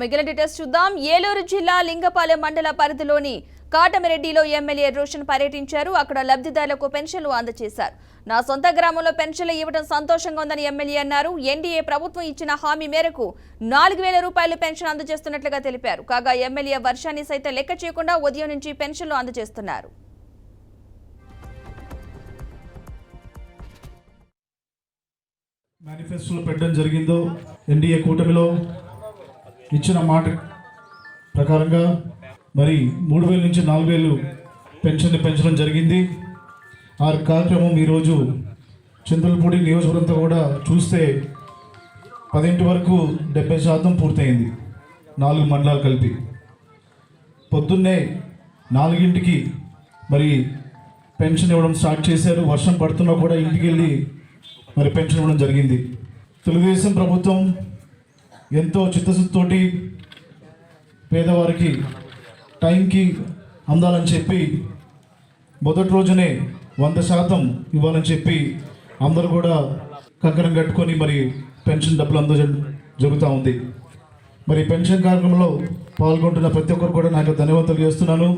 మిగిలిన డీటెయిల్స్ చూద్దాం. ఏలూరు జిల్లా లింగపాలెం మండల పరిధిలోని కాటమిరెడ్డిలో ఎమ్మెల్యే రోషన్ పర్యటించారు. అక్కడ లబ్ధిదారులకు పెన్షన్లు అందజేశారు. నా సొంత గ్రామంలో పెన్షన్లు ఇవ్వడం సంతోషంగా ఉందని ఎమ్మెల్యే అన్నారు. ఎన్డీఏ ప్రభుత్వం ఇచ్చిన హామీ మేరకు 4,000 రూపాయలు పెన్షన్ అందజేస్తున్నట్లుగా తెలిపారు. కాగా ఎమ్మెల్యే వర్షాన్ని సైతం లెక్క చేయకుండా ఉదయం నుంచి పెన్షన్లు అందజేస్తున్నారు. మేనిఫెస్టోలో పెట్టడం జరిగిందో ఎన్డీఏ కూటమిలో ఇచ్చిన మాట ప్రకారంగా మరి 3,000 నుంచి 4,000 పెన్షన్ని పెంచడం జరిగింది. ఆ కార్యక్రమం ఈరోజు చింతలపూడి నియోజకవర్గంతో కూడా చూస్తే 10 వరకు 70% పూర్తయింది. 4 మండలాలు కలిపి పొద్దున్నే 4కి మరి పెన్షన్ ఇవ్వడం స్టార్ట్ చేశారు. వర్షం పడుతున్నా కూడా ఇంటికి వెళ్ళి మరి పెన్షన్ ఇవ్వడం జరిగింది. తెలుగుదేశం ప్రభుత్వం ఎంతో చిత్తశుద్ధితోటి పేదవారికి టైంకి అందాలని చెప్పి మొదటి రోజునే 100% ఇవ్వాలని చెప్పి అందరూ కూడా కంకణం కట్టుకొని మరి పెన్షన్ డబ్బులు అందజేయడం జరుగుతూ ఉంది. మరి పెన్షన్ కార్యక్రమంలో పాల్గొంటున్న ప్రతి ఒక్కరు కూడా నాకు ధన్యవాదాలు చేస్తున్నాను.